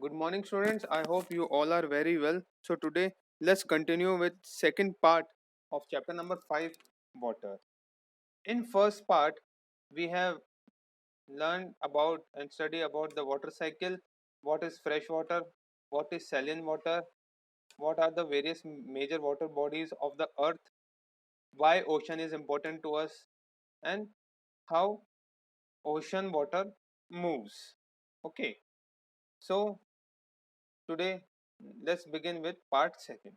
Good morning, students. I hope you all are very well. So today, let's continue with second part of chapter number 5, water. In first part, we have learned about and study about the water cycle, what is fresh water, what is saline water, what are the various major water bodies of the earth, why ocean is important to us, and how ocean water moves. Okay, so today let's begin with part second,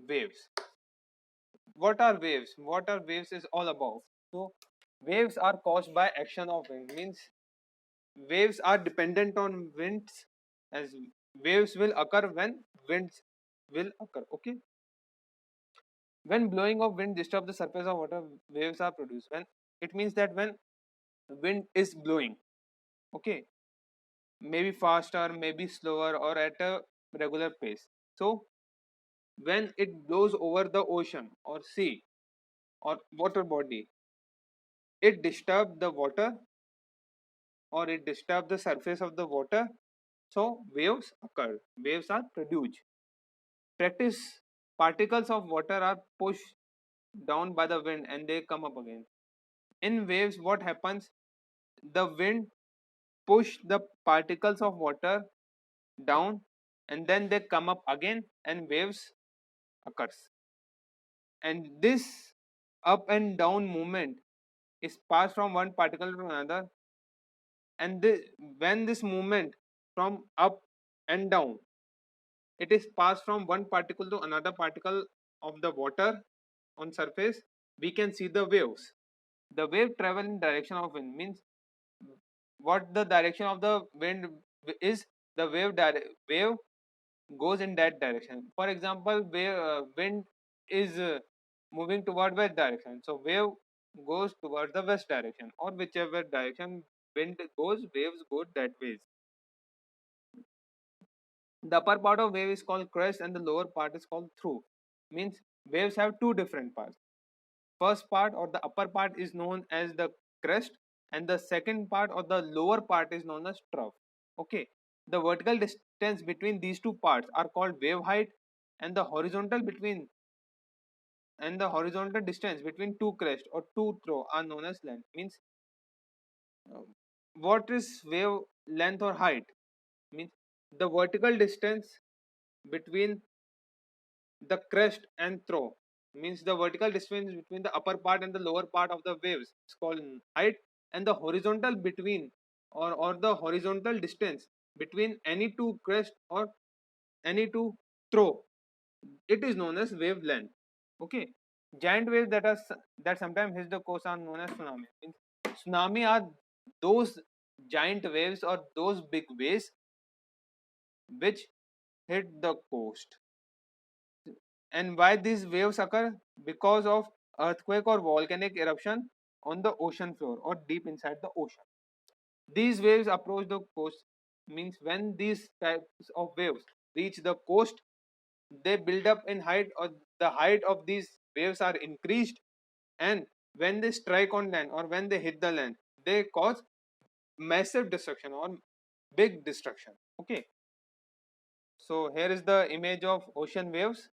waves. What are waves? What are waves is all about. So waves are caused by action of wind, means waves are dependent on winds, as waves will occur when winds will occur. Okay, when blowing of wind disturb the surface of water, waves are produced. When it means that when wind is blowing, okay, maybe faster, maybe slower, or at a regular pace. So when it blows over the ocean or sea or water body, it disturbs the water or it disturbs the surface of the water. So waves occur, waves are produced. Practice, particles of water are pushed down by the wind and they come up again. In waves, what happens? The wind push the particles of water down and then they come up again and waves occurs. And this up and down movement is passed from one particle to another, and when this movement from up and down, it is passed from one particle to another particle of the water on surface, we can see the waves. The wave travel in direction of wind, means what the direction of the wind is, the wave goes in that direction. For example, wind is moving toward west direction, so wave goes towards the west direction, or whichever direction wind goes, waves go that way. The upper part of wave is called crest and the lower part is called through. Means waves have two different parts. First part or the upper part is known as the crest, and the second part or the lower part is known as trough. Okay. The vertical distance between these two parts are called wave height, and the horizontal distance between two crest or two trough are known as length. Means uh, what is wave length or height? Means the vertical distance between the crest and throw, means the vertical distance between the upper part and the lower part of the waves is called height, and the horizontal between or the horizontal distance between any two crest or any two throw, it is known as wavelength. Okay, giant waves that sometimes hit the coast are known as tsunami. Means tsunami are those giant waves or those big waves which hit the coast. And why these waves occur? Because of earthquake or volcanic eruption on the ocean floor or deep inside the ocean. These waves approach the coast, means when these types of waves reach the coast, they build up in height, or the height of these waves are increased, and when they strike on land or when they hit the land, they cause massive destruction or big destruction. Okay, so here is the image of ocean waves.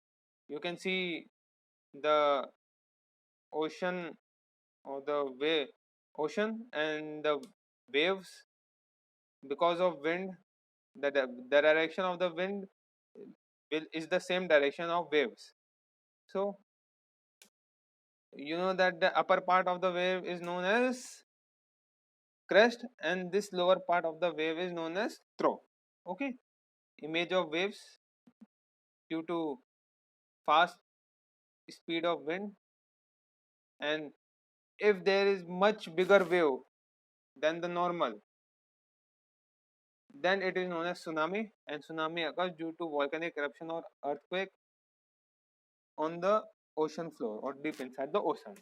You can see the ocean or the ocean and the waves. Because of wind, the direction of the wind is the same direction of waves. So you know that the upper part of the wave is known as crest and this lower part of the wave is known as throw. Okay, image of waves due to fast speed of wind, and if there is much bigger wave than the normal, then it is known as tsunami, and tsunami occurs due to volcanic eruption or earthquake on the ocean floor or deep inside the ocean.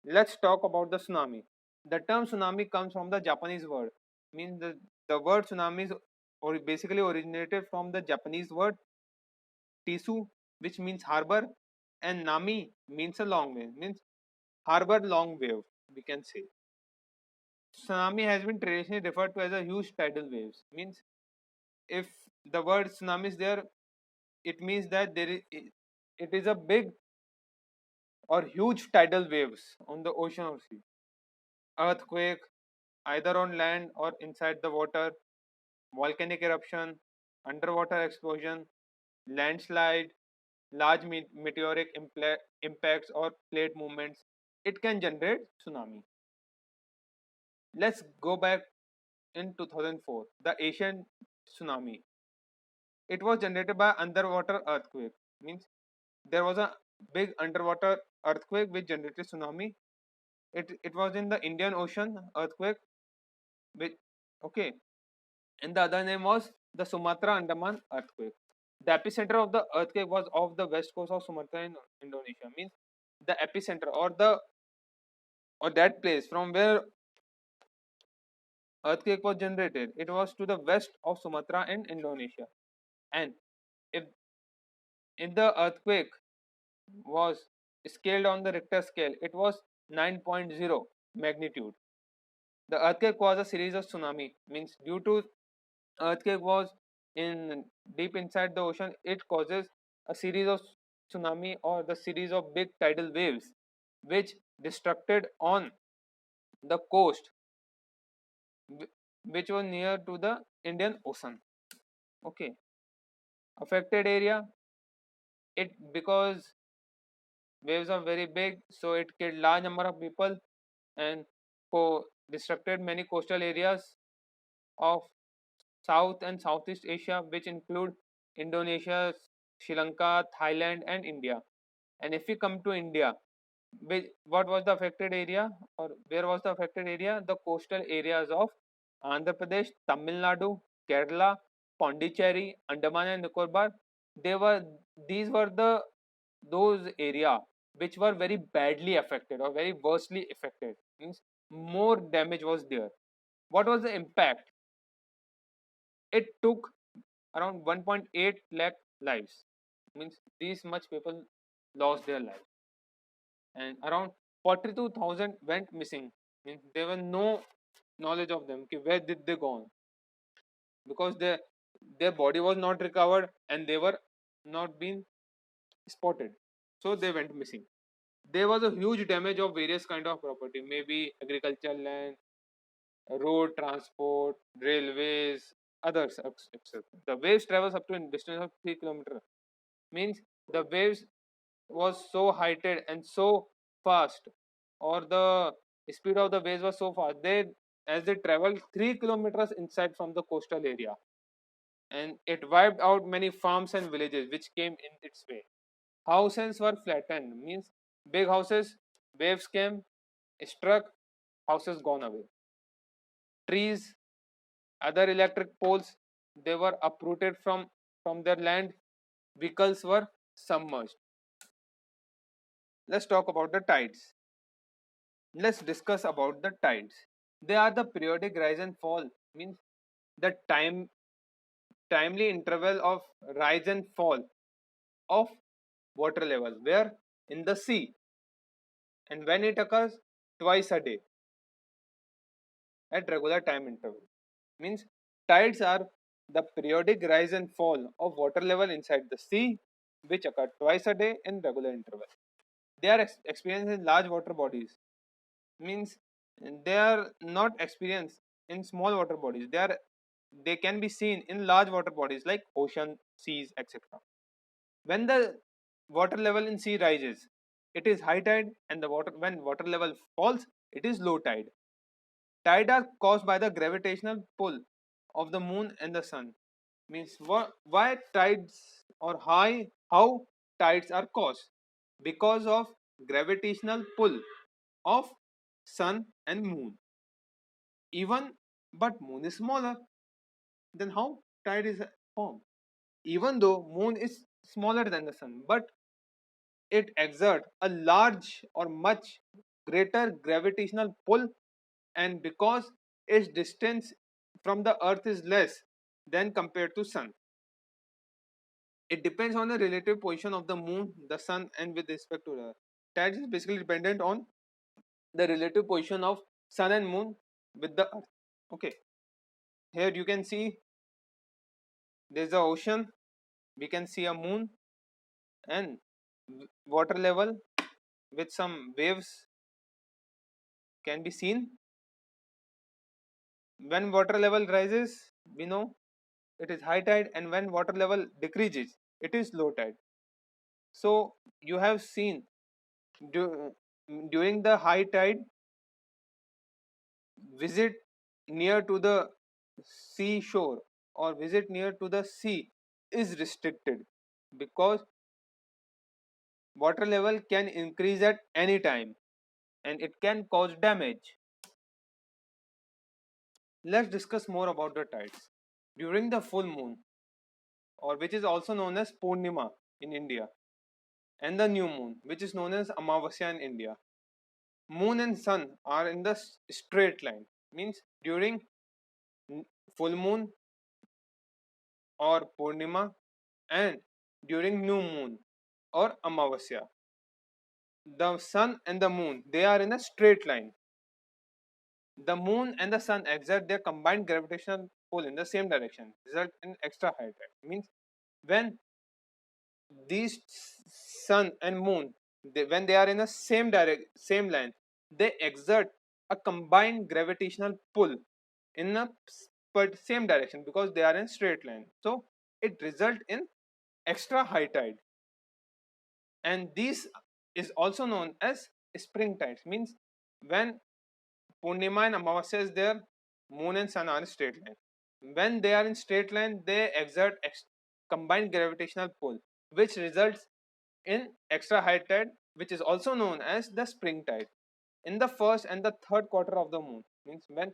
Let's talk about the tsunami. The term tsunami comes from the Japanese word. Means the word tsunami is or basically originated from the Japanese word tisu, which means harbor, and nami means a long wave, means harbor long wave, we can say. tsunami has been traditionally referred to as a huge tidal waves. Means if the word tsunami is there, it means that it is a big or huge tidal waves on the ocean or sea. Earthquake, either on land or inside the water, volcanic eruption, underwater explosion, landslide, large meteoric impacts or plate movements. It can generate tsunami. Let's go back in 2004, the Asian tsunami. It was generated by underwater earthquake. Means there was a big underwater earthquake which generated tsunami. It was in the Indian Ocean earthquake. Which, okay, and the other name was the Sumatra Andaman earthquake. The epicenter of the earthquake was off the west coast of Sumatra in Indonesia. Means the epicenter or that place from where earthquake was generated, it was to the west of Sumatra in Indonesia. And if in the earthquake was scaled on the Richter scale, it was 9.0 magnitude. The earthquake was a series of tsunami. Means due to earthquake was in deep inside the ocean, it causes a series of tsunami or the series of big tidal waves which destructed on the coast which was near to the Indian Ocean. Okay, affected area, it because waves are very big, so it killed large number of people and disrupted many coastal areas of South and Southeast Asia, which include Indonesia, Sri Lanka, Thailand, and India. And if we come to India, what was the affected area or where was the affected area? The coastal areas of Andhra Pradesh, Tamil Nadu, Kerala, Pondicherry, Andaman and Nicobar. They were these were those area which were very badly affected or very worstly affected. Means more damage was there. What was the impact? It took around 1.8 lakh lives. Means these much people lost their lives and around 42,000 went missing. Means there was no knowledge of them. Where did they go on? Because their body was not recovered and they were not being spotted. So they went missing. There was a huge damage of various kind of property, maybe agricultural land, road transport, railways, others, etc. The waves travels up to a distance of 3 kilometers. Means the waves was so heighted and so fast, or the speed of the waves was so fast. They as they traveled 3 kilometers inside from the coastal area, and it wiped out many farms and villages which came in its way. Houses were flattened. Means big houses, waves came, struck, houses gone away. Trees, other electric poles, they were uprooted from their land. Vehicles were submerged. Let's talk about the tides. Let's discuss about the tides. They are the periodic rise and fall. Means the timely interval of rise and fall of water level where in the sea, and when it occurs twice a day at regular time interval. Means tides are the periodic rise and fall of water level inside the sea which occur twice a day in regular interval. They are experienced in large water bodies. Means they are not experienced in small water bodies. They can be seen in large water bodies like ocean, seas, etc. When the water level in sea rises, it is high tide, and the water when water level falls, it is low tide. Tide are caused by the gravitational pull of the moon and the sun. Means why tides or how tides are caused? Because of gravitational pull of sun and moon. Even but moon is smaller, then how tide is formed? Even though moon is smaller than the sun, but it exerts a large or much greater gravitational pull, and because its distance from the earth is less than compared to sun, it depends on the relative position of the moon, the sun, and with respect to the earth. Tide is basically dependent on the relative position of sun and moon with the earth. Okay, here you can see there's the ocean, we can see a moon, and water level with some waves can be seen. When water level rises, we know it is high tide, and when water level decreases, it is low tide. So you have seen during the high tide, visit near to the seashore or visit near to the sea is restricted, because water level can increase at any time and it can cause damage. Let's discuss more about the tides. During the full moon, or which is also known as Purnima in India, and the new moon, which is known as Amavasya in India, moon and sun are in the straight line. Means during full moon or Purnima, and during new moon or Amavasya, the sun and the moon, they are in a straight line. The moon and the sun exert their combined gravitational pull in the same direction, result in extra high tide. Means when these sun and moon, when they are in the same line, they exert a combined gravitational pull in a same direction because they are in straight line. So it result in extra high tide, and this is also known as spring tides. Means when Purnima and Amavasya is there, moon and sun are in straight line. When they are in straight line, they exert combined gravitational pull, which results in extra high tide, which is also known as the spring tide. In the first and the third quarter of the moon, means when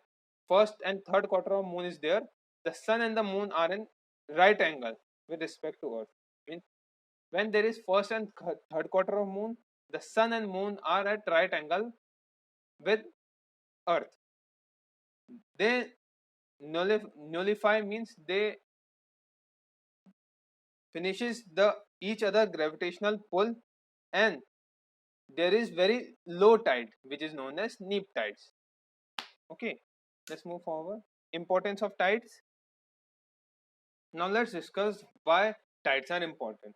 first and third quarter of moon is there, the sun and the moon are in right angle with respect to earth. Means when there is first and third quarter of moon, the sun and moon are at right angle with earth. They nullify, means they finishes the each other gravitational pull, and there is very low tide which is known as neap tides. Okay, let's move forward. Importance of tides. Now let's discuss why tides are important.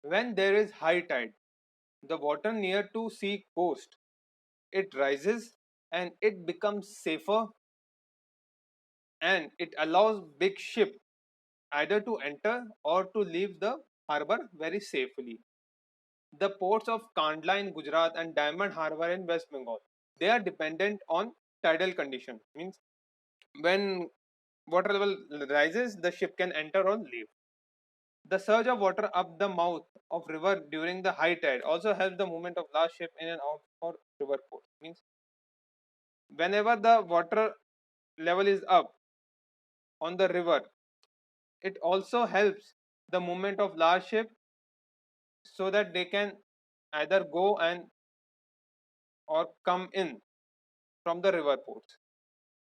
When there is high tide, the water near to sea coast, it rises and it becomes safer, and it allows big ship either to enter or to leave the harbor very safely. The ports of Kandla in Gujarat and Diamond Harbour in West Bengal, they are dependent on tidal condition. Means when water level rises, the ship can enter or leave. The surge of water up the mouth of river during the high tide also helps the movement of large ship in and out for river ports. Means whenever the water level is up on the river, it also helps the movement of large ship so that they can either go and or come in from the river ports.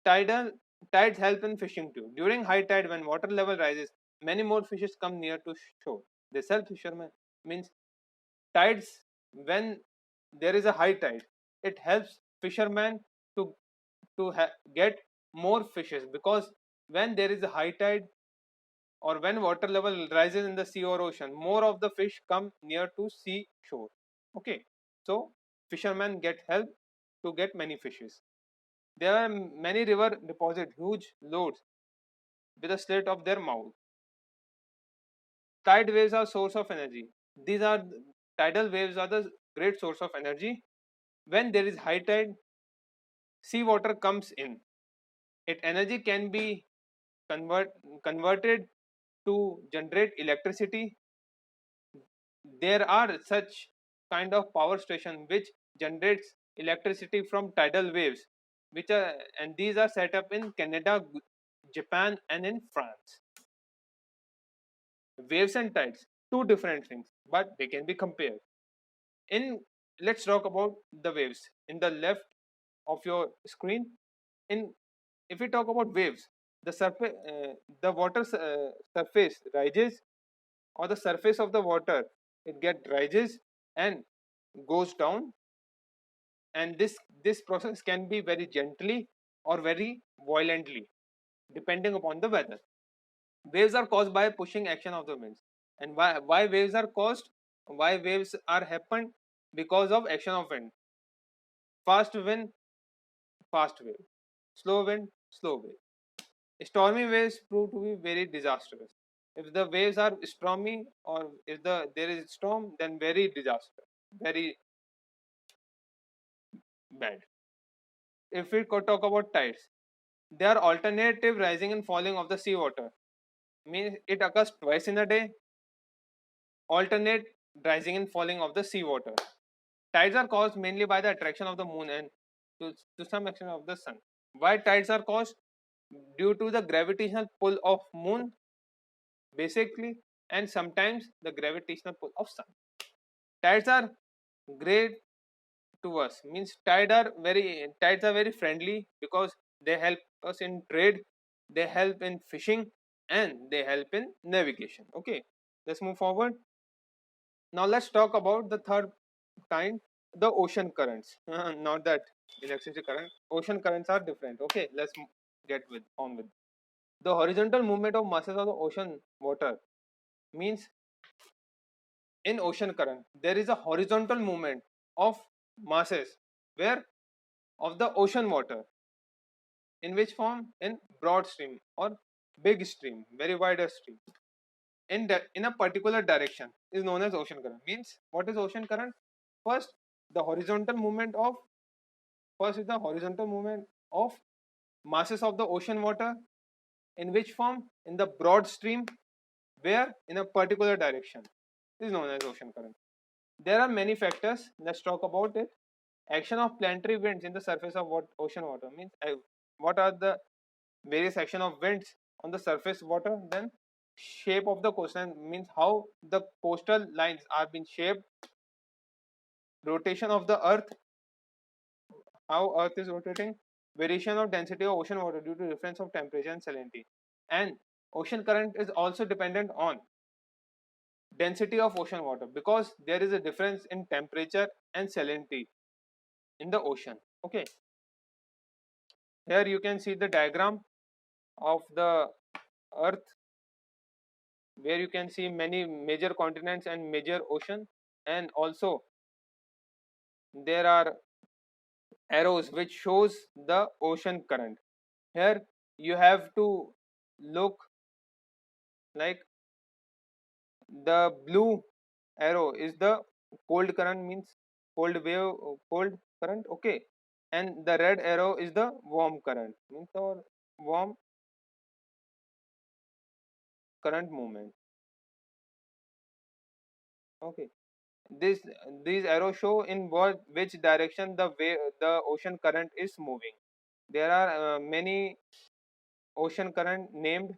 Tidal tides help in fishing too. During high tide, when water level rises, many more fishes come near to shore. This helps fishermen. Means tides, when there is a high tide, it helps fishermen to get more fishes, because when there is a high tide or when water level rises in the sea or ocean, more of the fish come near to sea shore. Okay, so fishermen get help to get many fishes. There are many river deposit huge loads with a slit of their mouth. Tide waves are source of energy. These are tidal waves are the great source of energy. When there is high tide, sea water comes in. Its energy can be converted to generate electricity. There are such kind of power station which generates electricity from tidal waves, which are, and these are set up in Canada, Japan, and in France. Waves and tides, two different things, but they can be compared. In Let's talk about the waves in the left of your screen. In If we talk about waves, the surface, the water surface rises, or the surface of the water, it get rises and goes down, and this process can be very gently or very violently, depending upon the weather. Waves are caused by pushing action of the winds. And why waves are caused? Why waves are happened? Because of action of wind. Fast wind, fast wave. Slow wind, slow wave. Stormy waves prove to be very disastrous. If the waves are stormy or if there is storm, then very disaster, very bad. If we could talk about tides, they are alternative rising and falling of the seawater. Means it occurs twice in a day. Alternate rising and falling of the seawater. Tides are caused mainly by the attraction of the moon and to some extent of the sun. Why tides are caused? Due to the gravitational pull of moon basically, and sometimes the gravitational pull of sun. Tides are great to us. Means tides are very friendly because they help us in trade, they help in fishing, and they help in navigation. Okay, let's move forward. Now let's talk about the third kind, the ocean currents. Not that electricity current. Ocean currents are different. Okay, let's get with on with the horizontal movement of masses of the ocean water. Means in ocean current there is a horizontal movement of masses where of the ocean water. In which form? In broad stream or big stream, very wider stream. In a particular direction is known as ocean current. Means what is ocean current? First, the horizontal movement of first is the horizontal movement of masses of the ocean water. In which form? In the broad stream, where in a particular direction is known as ocean current. There are many factors. Let's talk about it. Action of planetary winds in the surface of ocean water. Means what are the various action of winds on the surface water. Then shape of the coastline, means how the coastal lines are being shaped. Rotation of the earth, how earth is rotating. Variation of density of ocean water due to difference of temperature and salinity. And ocean current is also dependent on density of ocean water because there is a difference in temperature and salinity in the ocean. Okay, here you can see the diagram of the earth where you can see many major continents and major ocean, and also there are arrows which shows the ocean current. Here you have to look like the blue arrow is the cold current, means cold wave, cold current. Okay, and the red arrow is the warm current, means or warm current movement. Okay, this these arrows show in what which direction the ocean current is moving. There are many ocean current named.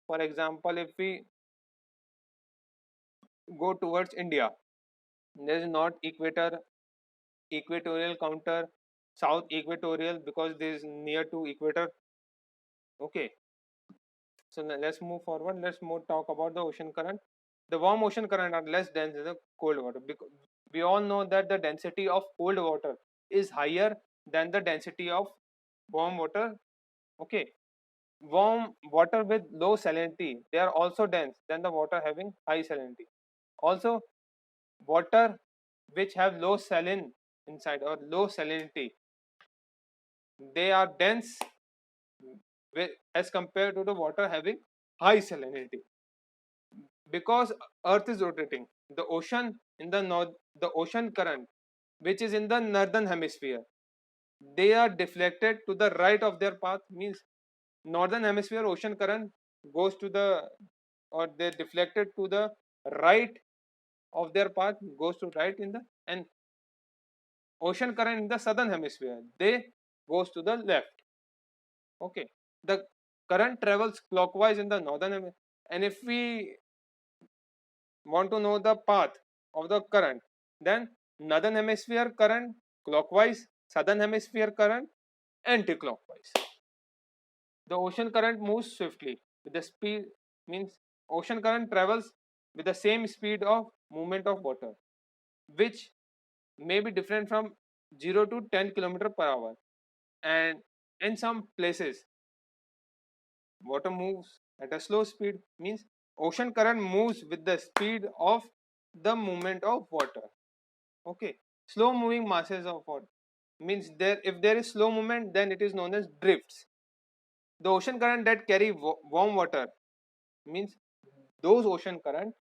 For example, if we go towards India, there is north equator, equatorial counter, south equatorial because this is near to equator. Okay, so let's move forward. Let's more talk about the ocean current. The warm ocean current are less dense than the cold water because we all know that the density of cold water is higher than the density of warm water. Okay, warm water with low salinity, they are also dense than the water having high salinity. Also, water which have low saline inside or low salinity, they are dense as compared to the water having high salinity. Because earth is rotating, the ocean in the north, the ocean current which is in the northern hemisphere, they are deflected to the right of their path. Means northern hemisphere ocean current goes to the, or they deflected to the right of their path, goes to right in the, and ocean current in the southern hemisphere, they goes to the left. Okay, the current travels clockwise in the northern hemisphere. And if we want to know the path of the current, then northern hemisphere current clockwise, southern hemisphere current anti-clockwise. The ocean current moves swiftly with the speed, means ocean current travels with the same speed of movement of water, which may be different from 0 to 10 kilometer per hour. And In some places, water moves at a slow speed, means ocean current moves with the speed of the movement of water. Okay, slow moving masses of water means there, if there is slow movement, then it is known as drifts. The ocean current that carry warm water means those ocean current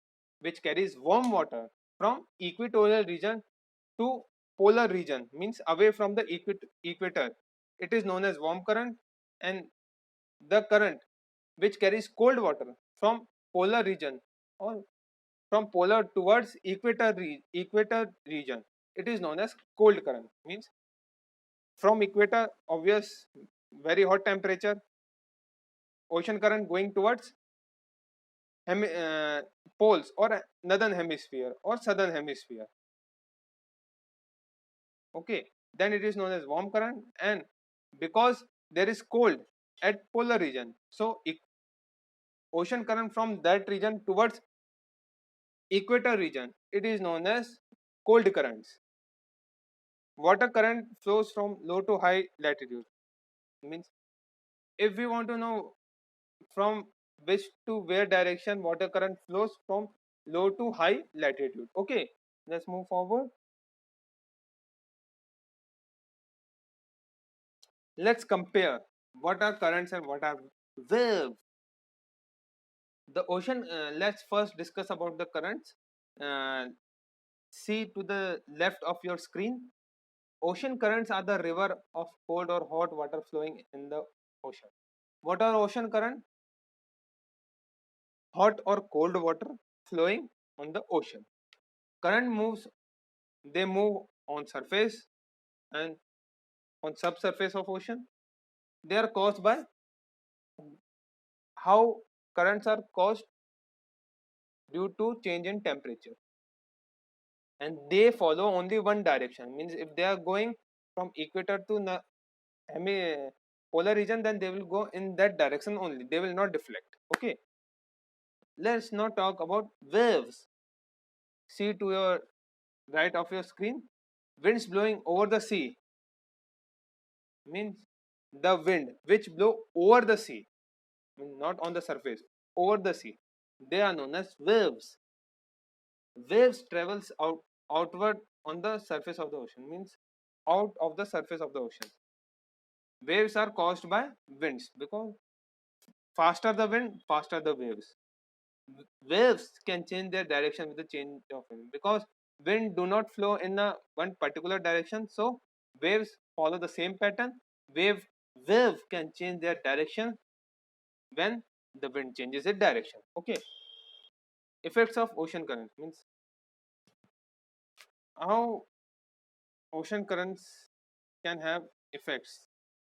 which carries warm water from equatorial region to polar region, means away from the equator, it is known as warm current. And the current which carries cold water from polar region or from polar towards equator region, it is known as cold current. Means from equator, obvious, very hot temperature, ocean current going towards poles or northern hemisphere or southern hemisphere. Okay, then it is known as warm current. And because there is cold at polar region, so ocean current from that region towards equator region, it is known as cold currents. Water current flows from low to high latitude, means if we want to know from which to where direction water current flows, from low to high latitude. Okay, let's move forward. Let's compare what are currents and what are waves. The ocean, let's first discuss about the currents. uh, See to the left of your screen. Ocean currents are the river of cold or hot water flowing in the ocean. What are ocean current? Hot or cold water flowing on the ocean. Current moves, they move on surface and on subsurface of ocean. They are caused by, how currents are caused, due to change in temperature, and they follow only one direction. Means if they are going from equator to polar region, then they will go in that direction only, they will not deflect. Okay, let's now talk about waves. See to your right of your screen. Winds blowing over the sea, means the wind which blow over the sea, means not on the surface, over the sea, they are known as waves. Waves travels outward on the surface of the ocean, means out of the surface of the ocean. Waves are caused by winds, because faster the wind, faster the waves. Waves can change their direction with the change of wind, because wind do not flow in a one particular direction, so waves follow the same pattern. Wave can change their direction when the wind changes its direction. Okay, effects of ocean currents, means how ocean currents can have effects.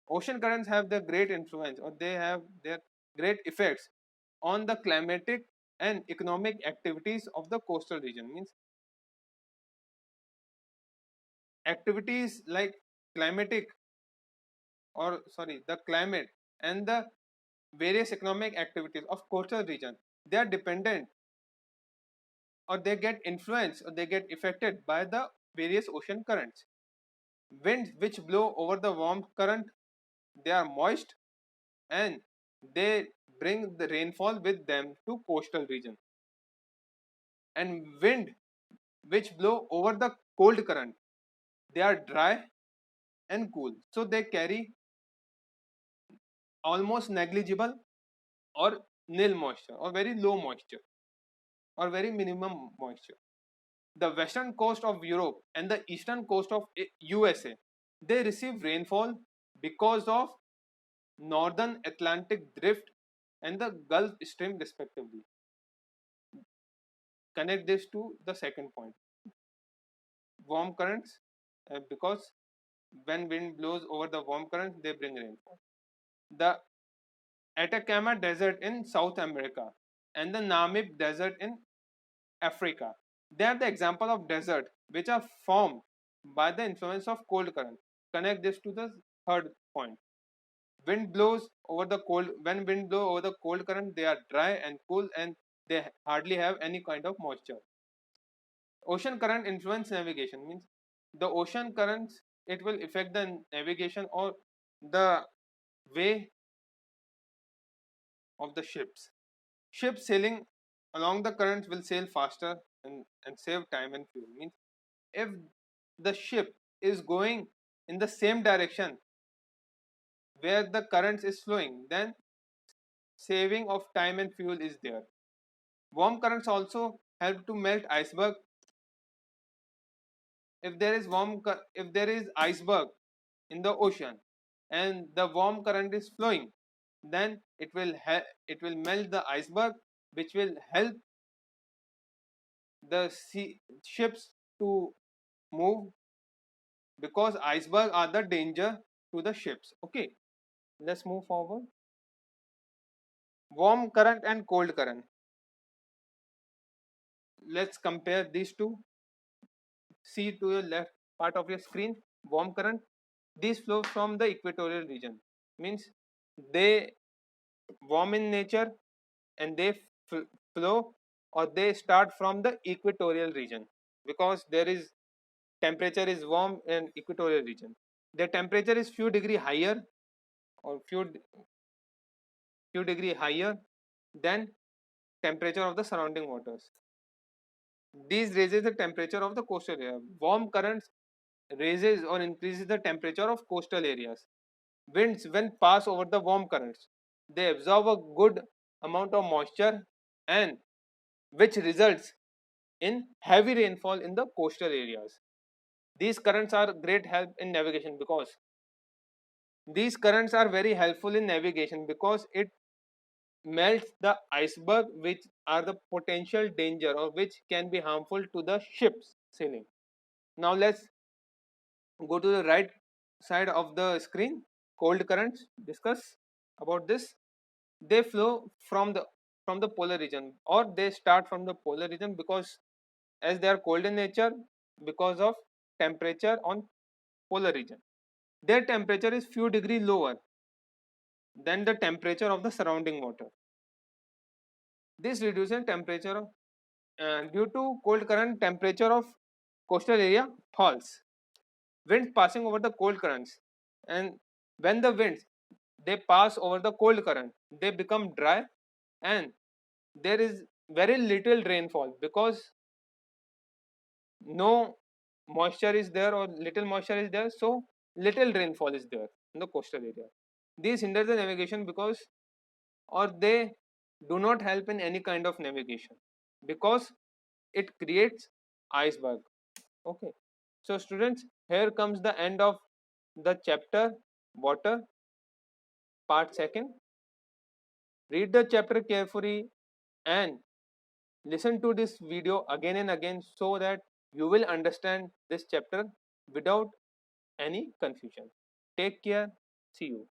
Ocean currents have the great influence, or they have their great effects on the climatic and economic activities of the coastal region. Means activities like climatic, or sorry, the climate and the various economic activities of coastal region, they are dependent, or they get influenced, or they get affected by the various ocean currents. Winds which blow over the warm current, they are moist, and they bring the rainfall with them to coastal region. And wind which blow over the cold current, they are dry and cool, so they carry almost negligible or nil moisture, or very low moisture, or very minimum moisture. The western coast of Europe and the eastern coast of USA, they receive rainfall because of northern Atlantic drift and the Gulf Stream respectively. Connect this to the second point. Warm currents, because when wind blows over the warm currents, they bring rainfall. The Atacama Desert in South America and the Namib Desert in Africa, they are the example of desert which are formed by the influence of cold current. Connect this to the third point. Wind blows over the cold When wind blow over the cold current, they are dry and cool, and they hardly have any kind of moisture. Ocean current influence navigation, means the ocean currents, it will affect the navigation, or the way of the ships. Ships sailing along the currents will sail faster and save time and fuel. Means if the ship is going in the same direction where the currents is flowing, then saving of time and fuel is there. Warm currents also help to melt iceberg. If there is iceberg in the ocean and the warm current is flowing, then it will melt the iceberg, which will help the ships to move, because iceberg are the danger to the ships. Okay, let's move forward. Warm current and cold current. Let's compare these two. See to your left part of your screen. Warm current, these flow from the equatorial region, means they warm in nature and they flow, or they start from the equatorial region, because there is temperature is warm in equatorial region. Their temperature is few degree higher, or few degree higher than temperature of the surrounding waters. These raises the temperature of the coastal area. Warm currents raises or increases the temperature of coastal areas. Winds, when pass over the warm currents, they absorb a good amount of moisture, and which results in heavy rainfall in the coastal areas. These currents are great help in navigation, because these currents are very helpful in navigation because it melts the iceberg, which are the potential danger or which can be harmful to the ships sailing. Now let's go to the right side of the screen. Cold currents, discuss about this. They flow from the polar region, or they start from the polar region, because as they are cold in nature, because of temperature on polar region, their temperature is few degree lower than the temperature of the surrounding water. This reduces temperature of, due to cold current, temperature of coastal area falls. Winds passing over the cold currents, and when the winds they pass over the cold current, they become dry, and there is very little rainfall, because no moisture is there, or little moisture is there, so little rainfall is there in the coastal area. These hinder the navigation, because, or they do not help in any kind of navigation, because it creates iceberg. Okay, so students, here comes the end of the chapter water, part second. Read the chapter carefully and listen to this video again and again, so that you will understand this chapter without any confusion. Take care. See you.